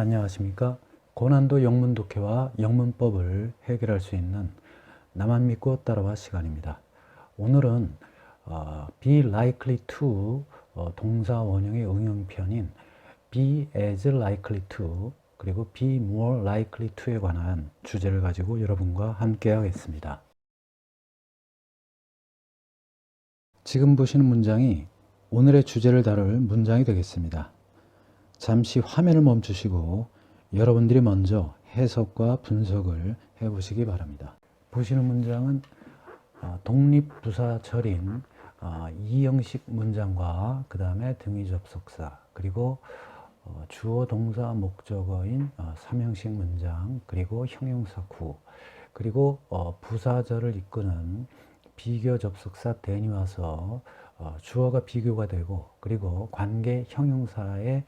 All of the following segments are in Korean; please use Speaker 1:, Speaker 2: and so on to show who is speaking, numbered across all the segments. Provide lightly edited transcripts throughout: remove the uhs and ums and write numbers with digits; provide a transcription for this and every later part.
Speaker 1: 안녕하십니까. 고난도 영문 독해와 영문법을 해결할 수 있는 나만 믿고 따라와 시간입니다. 오늘은 be likely to 동사 원형의 응용편인 be as likely to 그리고 be more likely to에 관한 주제를 가지고 여러분과 함께 하겠습니다. 지금 보시는 문장이 오늘의 주제를 다룰 문장이 되겠습니다. 잠시 화면을 멈추시고 여러분들이 먼저 해석과 분석을 해보시기 바랍니다. 보시는 문장은 독립부사절인 이형식 문장과 그 다음에 등위접속사 그리고 주어 동사 목적어인 삼형식 문장 그리고 형용사 구 그리고 부사절을 이끄는 비교접속사 then이 와서 주어가 비교가 되고 그리고 관계 형용사의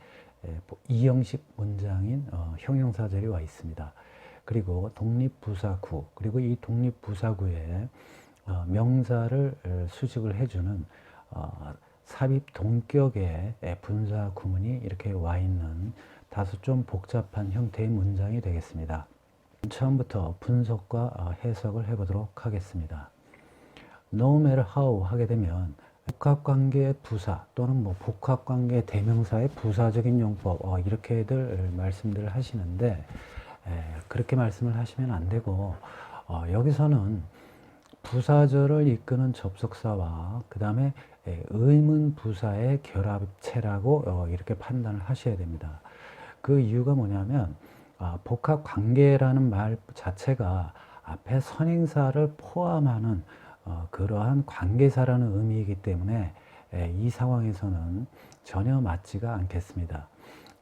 Speaker 1: 이형식 문장인 형용사절이 와 있습니다. 그리고 독립부사구 그리고 이 독립부사구에 명사를 수식을 해주는 삽입 동격의 분사 구문이 이렇게 와 있는 다소 좀 복잡한 형태의 문장이 되겠습니다. 처음부터 분석과 해석을 해보도록 하겠습니다. No matter how 하게 되면 복합관계 부사 또는 복합관계 대명사의 부사적인 용법 이렇게들 말씀들을 하시는데 그렇게 말씀을 하시면 안 되고 여기서는 부사절을 이끄는 접속사와 그 다음에 의문 부사의 결합체라고 이렇게 판단을 하셔야 됩니다. 그 이유가 뭐냐면 복합관계라는 말 자체가 앞에 선행사를 포함하는 그러한 관계사라는 의미이기 때문에 이 상황에서는 전혀 맞지가 않겠습니다.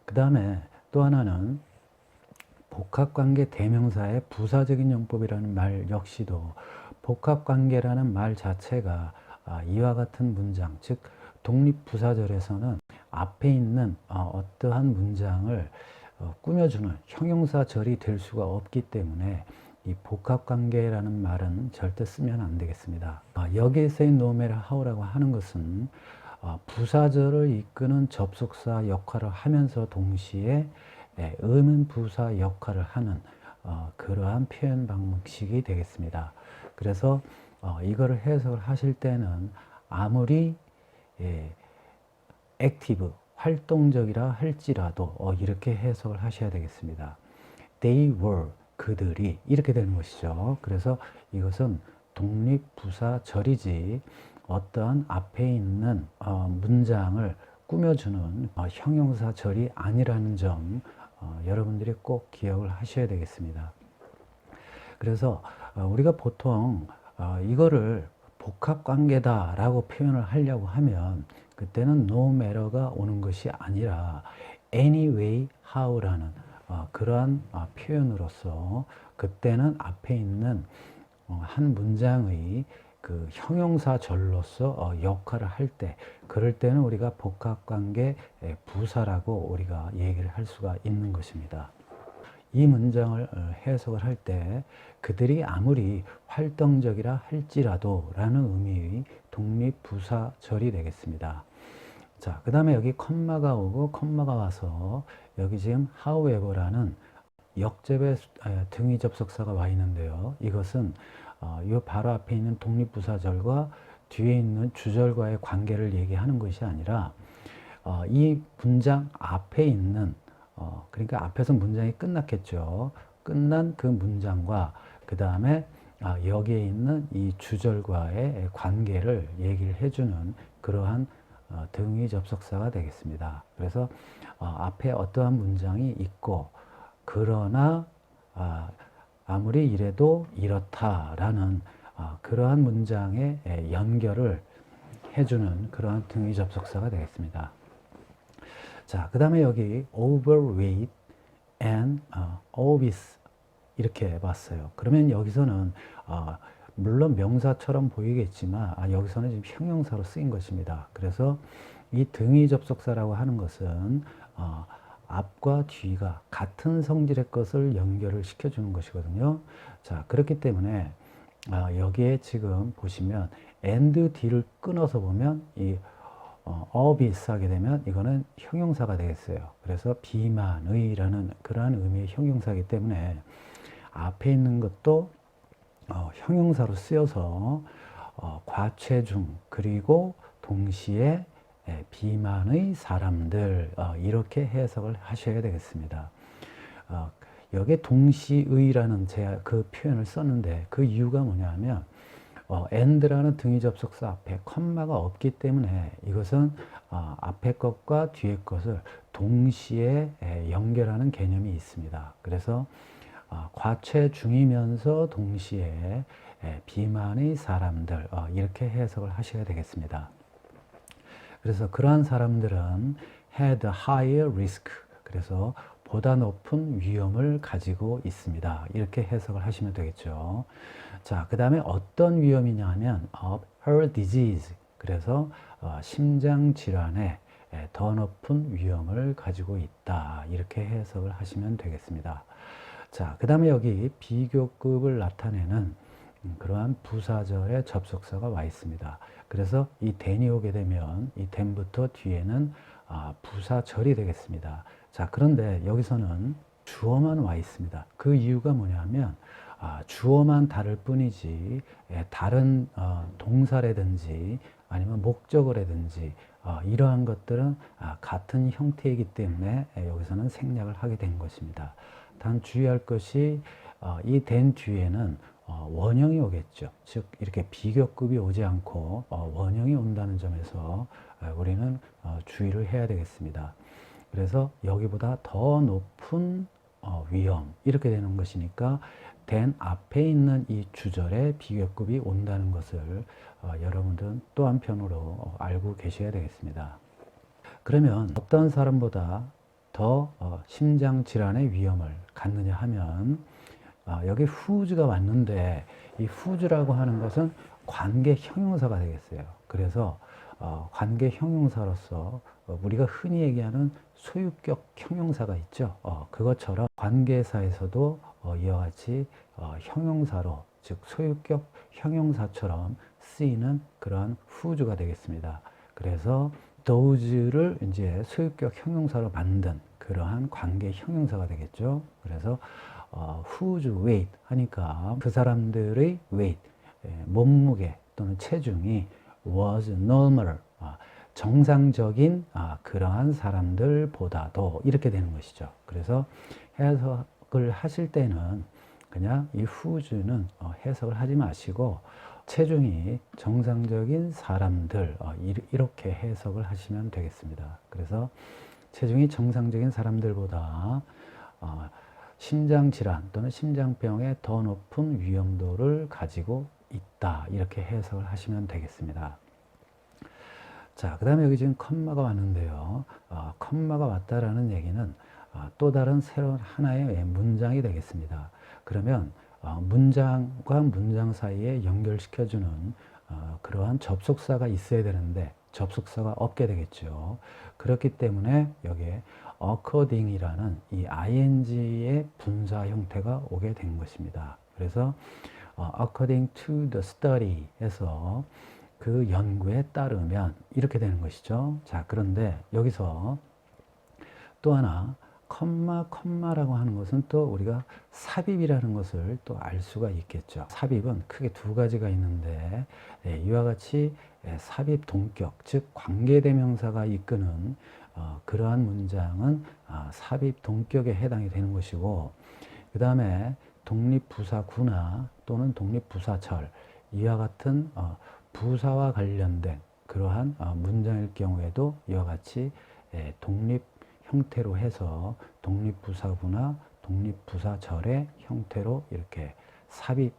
Speaker 1: 그 다음에 또 하나는 복합관계 대명사의 부사적인 용법이라는 말 역시도 복합관계라는 말 자체가 이와 같은 문장, 즉 독립부사절에서는 앞에 있는 어떠한 문장을 꾸며주는 형용사절이 될 수가 없기 때문에 이 복합관계라는 말은 절대 쓰면 안 되겠습니다. 여기에서의 no matter how라고 하는 것은 부사절을 이끄는 접속사 역할을 하면서 동시에 의문부사 역할을 하는 그러한 표현 방식이 되겠습니다. 그래서 이거를 해석을 하실 때는 아무리 액티브, 활동적이라 할지라도 이렇게 해석을 하셔야 되겠습니다. They were, 그들이 이렇게 되는 것이죠. 그래서 이것은 독립부사절이지 어떠한 앞에 있는 문장을 꾸며주는 형용사절이 아니라는 점 여러분들이 꼭 기억을 하셔야 되겠습니다. 그래서 우리가 보통 이거를 복합관계다 라고 표현을 하려고 하면 그때는 no matter가 오는 것이 아니라 anyway how라는 그러한 표현으로서 그때는 앞에 있는 한 문장의 그 형용사절로서 역할을 할 때 그럴 때는 우리가 복합관계 부사라고 우리가 얘기를 할 수가 있는 것입니다. 이 문장을 해석을 할 때 그들이 아무리 활동적이라 할지라도 라는 의미의 독립부사절이 되겠습니다. 자, 그 다음에 여기 컴마가 오고 컴마가 와서 여기 지금 however라는 역접의 등위 접속사가 와 있는데요. 이것은 이 바로 앞에 있는 독립부사절과 뒤에 있는 주절과의 관계를 얘기하는 것이 아니라 이 문장 앞에 있는 그러니까 앞에서 문장이 끝났겠죠. 끝난 그 문장과 그 다음에 여기에 있는 이 주절과의 관계를 얘기를 해주는 그러한 등위 접속사가 되겠습니다. 그래서 앞에 어떠한 문장이 있고 그러나 아무리 이래도 이렇다라는 그러한 문장의 연결을 해주는 그러한 등위 접속사가 되겠습니다. 자, 그 다음에 여기 overweight and obese 이렇게 봤어요. 그러면 여기서는 물론 명사처럼 보이겠지만 여기서는 지금 형용사로 쓰인 것입니다. 그래서 이 등위 접속사라고 하는 것은 앞과 뒤가 같은 성질의 것을 연결을 시켜주는 것이거든요. 자, 그렇기 때문에 여기에 지금 보시면 and d를 끊어서 보면 이 up이 하게 되면 이거는 형용사가 되겠어요. 그래서 비만의라는 그러한 의미의 형용사이기 때문에 앞에 있는 것도 형용사로 쓰여서 과체중 그리고 동시에 비만의 사람들 이렇게 해석을 하셔야 되겠습니다. 여기에 동시의라는 제가 그 표현을 썼는데 그 이유가 뭐냐면 and라는 등위 접속사 앞에 컴마가 없기 때문에 이것은 앞에 것과 뒤에 것을 동시에 연결하는 개념이 있습니다. 그래서 과체중이면서 동시에 비만의 사람들 이렇게 해석을 하셔야 되겠습니다. 그래서 그러한 사람들은 had higher risk 그래서 보다 높은 위험을 가지고 있습니다. 이렇게 해석을 하시면 되겠죠. 자, 그 다음에 어떤 위험이냐 하면 of heart disease 그래서 심장 질환에 더 높은 위험을 가지고 있다. 이렇게 해석을 하시면 되겠습니다. 자, 그 다음에 여기 비교급을 나타내는 그러한 부사절의 접속사가 와 있습니다. 그래서 이 then이 오게 되면 이 then부터 뒤에는 부사절이 되겠습니다. 자, 그런데 여기서는 주어만 와 있습니다. 그 이유가 뭐냐면 주어만 다를 뿐이지 다른 동사라든지 아니면 목적어라든지 이러한 것들은 같은 형태이기 때문에 여기서는 생략을 하게 된 것입니다. 단 주의할 것이 이 된 뒤에는 원형이 오겠죠. 즉 이렇게 비교급이 오지 않고 원형이 온다는 점에서 우리는 주의를 해야 되겠습니다. 그래서 여기보다 더 높은 위험 이렇게 되는 것이니까 된 앞에 있는 이 주절에 비교급이 온다는 것을 여러분들은 또 한편으로 알고 계셔야 되겠습니다. 그러면 어떤 사람보다 더 심장질환의 위험을 갖느냐 하면 여기 whose가 왔는데 이 whose라고 하는 것은 관계 형용사가 되겠어요. 그래서 관계 형용사로서 우리가 흔히 얘기하는 소유격 형용사가 있죠. 그것처럼 관계사에서도 이와 같이 형용사로 즉 소유격 형용사처럼 쓰이는 그러한 whose가 되겠습니다. 그래서 those를 이제 소유격 형용사로 만든 그러한 관계 형용사가 되겠죠. 그래서 whose weight 하니까 그 사람들의 weight 몸무게 또는 체중이 was normal 정상적인 그러한 사람들보다도 이렇게 되는 것이죠. 그래서 해석을 하실 때는 그냥 이 whose는 해석을 하지 마시고 체중이 정상적인 사람들 이렇게 해석을 하시면 되겠습니다. 그래서 체중이 정상적인 사람들보다 심장질환 또는 심장병에 더 높은 위험도를 가지고 있다. 이렇게 해석을 하시면 되겠습니다. 자, 그 다음에 여기 지금 컴마가 왔는데요. 컴마가 왔다라는 얘기는 또 다른 새로운 하나의 문장이 되겠습니다. 그러면 문장과 문장 사이에 연결시켜주는 그러한 접속사가 있어야 되는데 접속사가 없게 되겠죠. 그렇기 때문에 여기에 according이라는 이 ing의 분사 형태가 오게 된 것입니다. 그래서 according to the study 에서 그 연구에 따르면 이렇게 되는 것이죠. 자, 그런데 여기서 또 하나 컴마라고 하는 것은 또 우리가 삽입이라는 것을 또 알 수가 있겠죠. 삽입은 크게 두 가지가 있는데 이와 같이 삽입 동격 즉 관계대명사가 이끄는 그러한 문장은 삽입 동격에 해당이 되는 것이고 그 다음에 독립부사구나 또는 독립부사절 이와 같은 부사와 관련된 그러한 문장일 경우에도 이와 같이 독립 형태로 해서 독립부사구나 독립부사절의 형태로 이렇게 삽입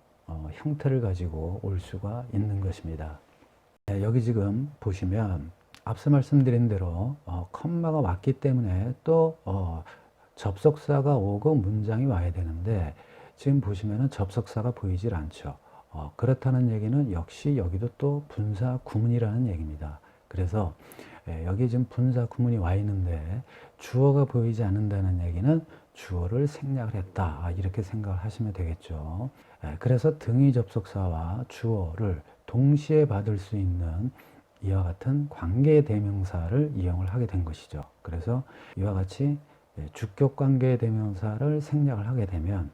Speaker 1: 형태를 가지고 올 수가 있는 것입니다. 여기 지금 보시면 앞서 말씀드린 대로 컴마가 왔기 때문에 또 접속사가 오고 문장이 와야 되는데 지금 보시면은 접속사가 보이질 않죠. 그렇다는 얘기는 역시 여기도 또 분사 구문이라는 얘기입니다. 그래서 여기 지금 분사 구문이 와 있는데 주어가 보이지 않는다는 얘기는 주어를 생략을 했다 이렇게 생각을 하시면 되겠죠. 그래서 등위 접속사와 주어를 동시에 받을 수 있는 이와 같은 관계대명사를 이용을 하게 된 것이죠. 그래서 이와 같이 주격 관계대명사를 생략을 하게 되면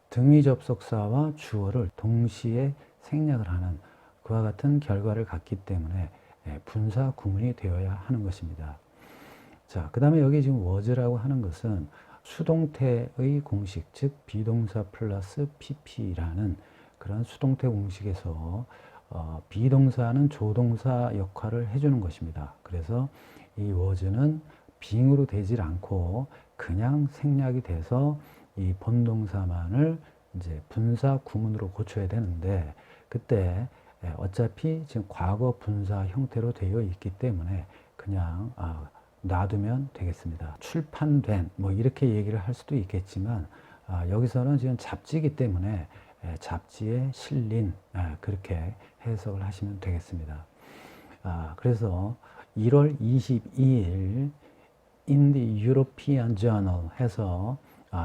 Speaker 1: 등위 접속사와 주어를 동시에 생략을 하는 그와 같은 결과를 갖기 때문에 분사 구문이 되어야 하는 것입니다. 자, 그 다음에 여기 지금 was라고 하는 것은 수동태의 공식, 즉 비동사 플러스 pp라는 그런 수동태 공식에서 비동사는 조동사 역할을 해주는 것입니다. 그래서 이 was는 being으로 되질 않고 그냥 생략이 돼서 이 본동사만을 이제 분사 구문으로 고쳐야 되는데, 그때 어차피 지금 과거 분사 형태로 되어 있기 때문에 그냥 놔두면 되겠습니다. 출판된 뭐 이렇게 얘기를 할 수도 있겠지만 여기서는 지금 잡지이기 때문에 잡지에 실린 그렇게 해석을 하시면 되겠습니다. 그래서 1월 22일 in the European Journal 해서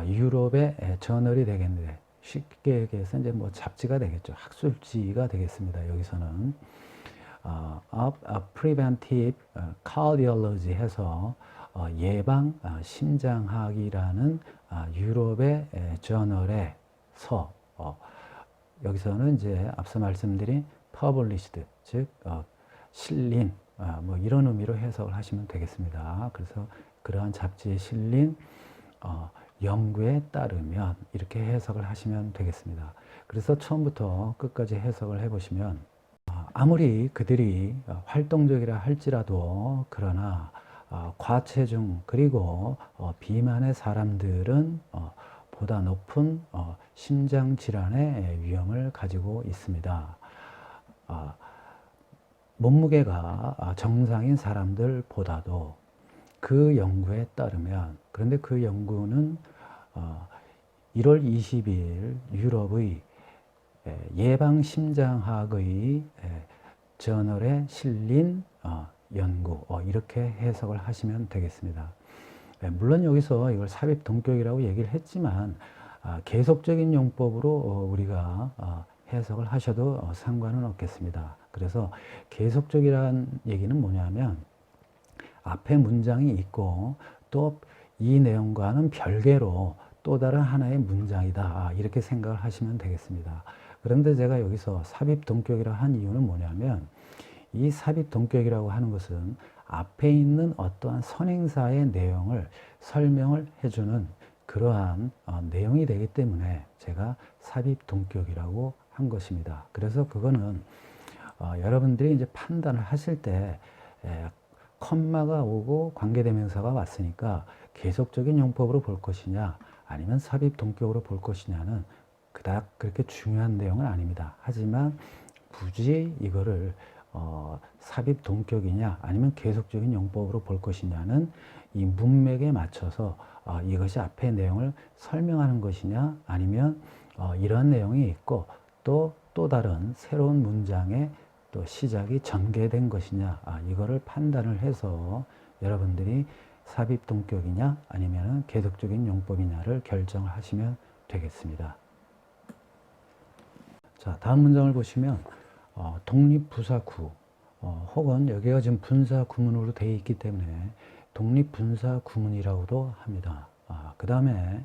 Speaker 1: 유럽의 저널이 되겠는데, 쉽게 얘기해서 이제 뭐 잡지가 되겠죠. 학술지가 되겠습니다. 여기서는 of preventive cardiology 해서 예방 심장학이라는 유럽의 저널에서 여기서는 이제 앞서 말씀드린 published, 즉 실린 뭐 이런 의미로 해석을 하시면 되겠습니다. 그래서 그러한 잡지에 실린 연구에 따르면 이렇게 해석을 하시면 되겠습니다. 그래서 처음부터 끝까지 해석을 해보시면 아무리 그들이 활동적이라 할지라도 그러나 과체중 그리고 비만의 사람들은 보다 높은 심장 질환의 위험을 가지고 있습니다. 몸무게가 정상인 사람들보다도 그 연구에 따르면, 그런데 그 연구는 1월 20일 유럽의 예방심장학의 저널에 실린 연구, 이렇게 해석을 하시면 되겠습니다. 물론 여기서 이걸 삽입동격이라고 얘기를 했지만 계속적인 용법으로 우리가 해석을 하셔도 상관은 없겠습니다. 그래서 계속적이라는 얘기는 뭐냐면 앞에 문장이 있고 또 이 내용과는 별개로 또 다른 하나의 문장이다, 이렇게 생각을 하시면 되겠습니다. 그런데 제가 여기서 삽입동격이라 한 이유는 뭐냐면, 이 삽입동격이라고 하는 것은 앞에 있는 어떠한 선행사의 내용을 설명을 해주는 그러한 내용이 되기 때문에 제가 삽입동격이라고 한 것입니다. 그래서 그거는 여러분들이 이제 판단을 하실 때 컴마가 오고 관계대명사가 왔으니까 계속적인 용법으로 볼 것이냐 아니면 삽입동격으로 볼 것이냐는 그닥 그렇게 중요한 내용은 아닙니다. 하지만 굳이 이거를 삽입동격이냐 아니면 계속적인 용법으로 볼 것이냐는 이 문맥에 맞춰서 이것이 앞의 내용을 설명하는 것이냐 아니면 이런 내용이 있고 또 다른 새로운 문장의 또 시작이 전개된 것이냐, 이거를 판단을 해서 여러분들이 삽입동격이냐 아니면 계속적인 용법이냐를 결정을 하시면 되겠습니다. 자, 다음 문장을 보시면 독립부사구 혹은 여기가 지금 분사구문으로 되어 있기 때문에 독립분사구문이라고도 합니다. 그 다음에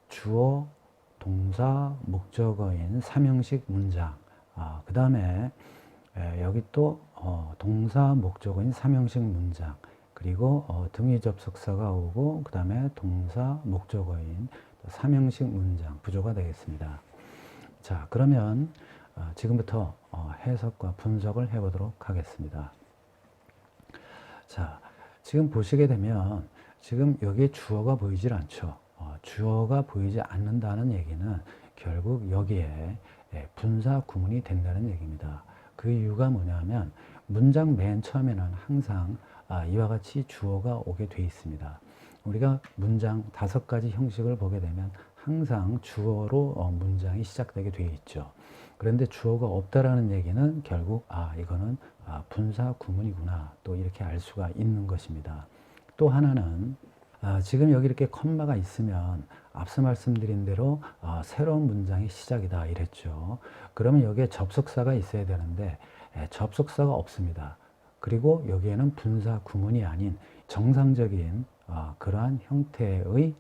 Speaker 1: 주어, 동사, 목적어인 삼형식 문장, 그 다음에 여기 또 동사, 목적어인 삼형식 문장, 그리고 등위 접속사가 오고 그 다음에 동사, 목적어인 삼형식 문장 구조가 되겠습니다. 자, 그러면 지금부터 해석과 분석을 해보도록 하겠습니다. 자, 지금 보시게 되면 지금 여기에 주어가 보이질 않죠. 주어가 보이지 않는다는 얘기는 결국 여기에 분사 구문이 된다는 얘기입니다. 그 이유가 뭐냐면 문장 맨 처음에는 항상 이와 같이 주어가 오게 돼 있습니다. 우리가 문장 5가지 형식을 보게 되면 항상 주어로 문장이 시작되게 되어 있죠. 그런데 주어가 없다라는 얘기는 결국 이거는 분사 구문이구나, 또 이렇게 알 수가 있는 것입니다. 또 하나는 지금 여기 이렇게 컴마가 있으면 앞서 말씀드린 대로 새로운 문장의 시작이다 이랬죠. 그러면 여기에 접속사가 있어야 되는데 접속사가 없습니다. 그리고 여기에는 분사 구문이 아닌 정상적인 그러한 형태의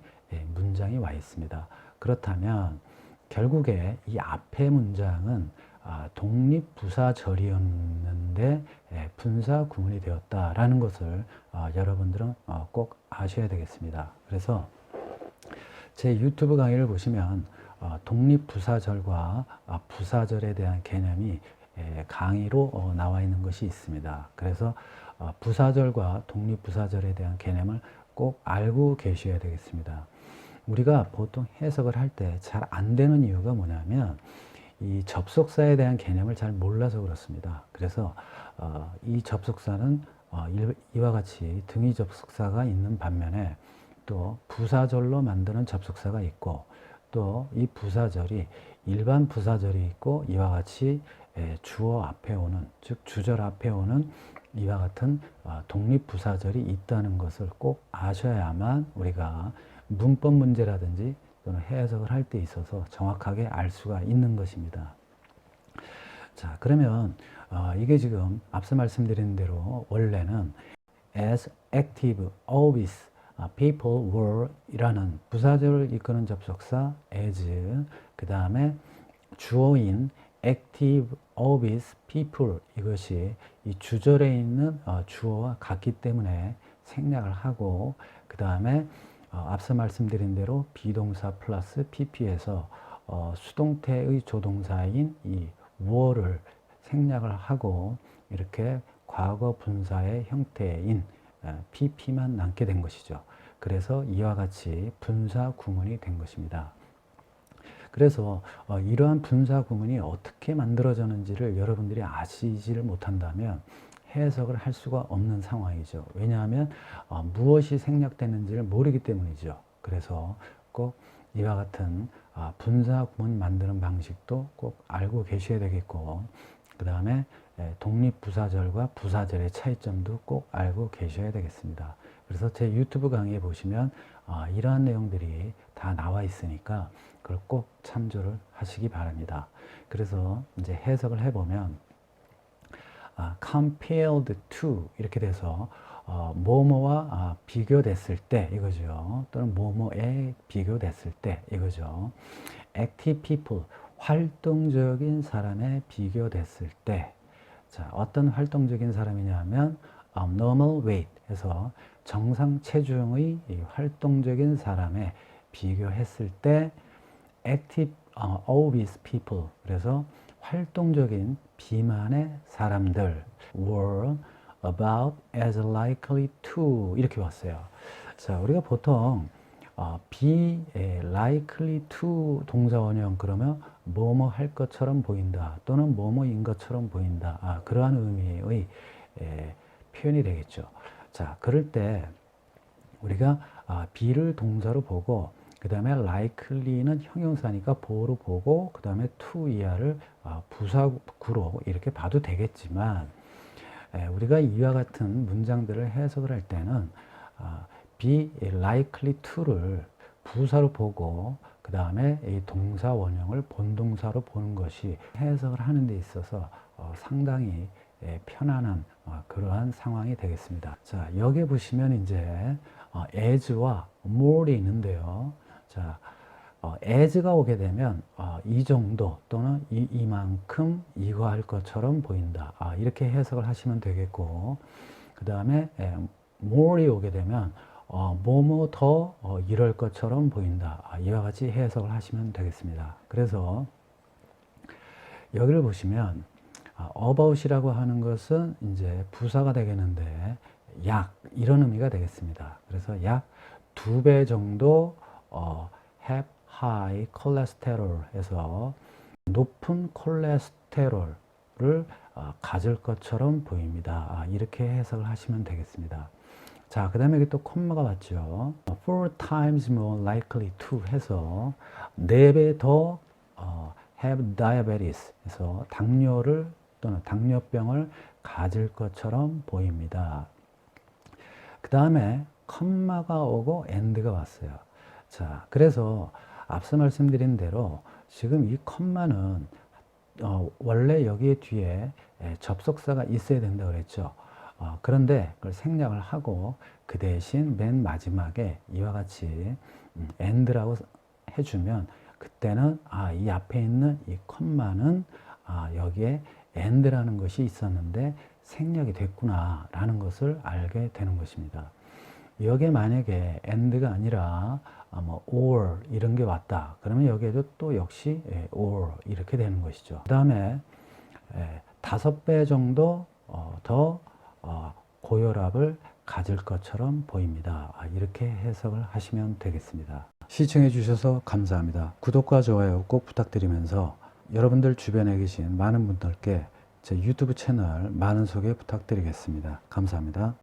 Speaker 1: 문장이 와 있습니다. 그렇다면 결국에 이 앞의 문장은 독립부사절이었는데 분사 구문이 되었다라는 것을 여러분들은 꼭 아셔야 되겠습니다. 그래서 제 유튜브 강의를 보시면 독립부사절과 부사절에 대한 개념이 강의로 나와 있는 것이 있습니다. 그래서 부사절과 독립부사절에 대한 개념을 꼭 알고 계셔야 되겠습니다. 우리가 보통 해석을 할 때 잘 안 되는 이유가 뭐냐면 이 접속사에 대한 개념을 잘 몰라서 그렇습니다. 그래서 이 접속사는 이와 같이 등위 접속사가 있는 반면에 또 부사절로 만드는 접속사가 있고 또 이 부사절이 일반 부사절이 있고 이와 같이 주어 앞에 오는 즉 주절 앞에 오는 이와 같은 독립부사절이 있다는 것을 꼭 아셔야만 우리가 문법 문제라든지 또는 해석을 할 때 있어서 정확하게 알 수가 있는 것입니다. 자, 그러면 이게 지금 앞서 말씀드린 대로 원래는 as active, always, people were 이라는 부사절을 이끄는 접속사 as, 그 다음에 주어인 active, always, people 이것이 이 주절에 있는 주어와 같기 때문에 생략을 하고 그 다음에 앞서 말씀드린 대로 비동사 플러스 pp에서 수동태의 조동사인 이 were를 생략을 하고 이렇게 과거 분사의 형태인 pp만 남게 된 것이죠. 그래서 이와 같이 분사 구문이 된 것입니다. 그래서 이러한 분사 구문이 어떻게 만들어졌는지를 여러분들이 아시지를 못한다면 해석을 할 수가 없는 상황이죠. 왜냐하면 무엇이 생략되는지를 모르기 때문이죠. 그래서 꼭 이와 같은 분사 구문 만드는 방식도 꼭 알고 계셔야 되겠고 그 다음에 독립부사절과 부사절의 차이점도 꼭 알고 계셔야 되겠습니다. 그래서 제 유튜브 강의에 보시면 이러한 내용들이 다 나와 있으니까 그걸 꼭 참조를 하시기 바랍니다. 그래서 이제 해석을 해보면 compared to 이렇게 돼서 뭐뭐와 비교됐을 때 이거죠. 또는 뭐뭐에 비교됐을 때 이거죠. active people 활동적인 사람에 비교됐을 때 자, 어떤 활동적인 사람이냐면 abnormal weight 해서 정상 체중의 활동적인 사람에 비교했을 때 active obese people 그래서 활동적인 비만의 사람들 were about as likely to 이렇게 왔어요. 자, 우리가 보통 be likely to 동사 원형 그러면 뭐뭐 할 것처럼 보인다 또는 뭐뭐인 것처럼 보인다 그러한 의미의 표현이 되겠죠. 자, 그럴 때 우리가 be를 동사로 보고 그 다음에 likely는 형용사니까 보로 보고 그 다음에 to 이하를 부사구로 이렇게 봐도 되겠지만 우리가 이와 같은 문장들을 해석을 할 때는 be likely to를 부사로 보고 그 다음에 이 동사 원형을 본동사로 보는 것이 해석을 하는 데 있어서 상당히 편안한 그러한 상황이 되겠습니다. 자, 여기 보시면 이제 as와 more이 있는데요. 자, as가 오게 되면 이 정도 또는 이만큼 이거 할 것처럼 보인다. 이렇게 해석을 하시면 되겠고 그 다음에 more이 오게 되면 뭐뭐 더 이럴 것처럼 보인다. 이와 같이 해석을 하시면 되겠습니다. 그래서 여기를 보시면 about이라고 하는 것은 이제 부사가 되겠는데 약 이런 의미가 되겠습니다. 그래서 약 2배 정도 have high cholesterol 해서 높은 콜레스테롤을 가질 것처럼 보입니다. 이렇게 해석을 하시면 되겠습니다. 자, 그 다음에 여기 또 콤마가 왔죠. 4 times more likely to 해서 4배 더 have diabetes 해서 당뇨를 또는 당뇨병을 가질 것처럼 보입니다. 그 다음에 컴마가 오고 and가 왔어요. 자, 그래서 앞서 말씀드린 대로 지금 이 컴마는 원래 여기에 뒤에 접속사가 있어야 된다고 그랬죠. 그런데 그걸 생략을 하고 그 대신 맨 마지막에 이와 같이 and라고 해주면 그때는 이 앞에 있는 이 컴마는 여기에 and라는 것이 있었는데 생략이 됐구나 라는 것을 알게 되는 것입니다. 여기에 만약에 and가 아니라 뭐 or 이런 게 왔다 그러면 여기에도 또 역시 or 이렇게 되는 것이죠. 그 다음에 5배 정도 더 고혈압을 가질 것처럼 보입니다. 이렇게 해석을 하시면 되겠습니다. 시청해 주셔서 감사합니다. 구독과 좋아요 꼭 부탁드리면서 여러분들 주변에 계신 많은 분들께 제 유튜브 채널 많은 소개 부탁드리겠습니다. 감사합니다.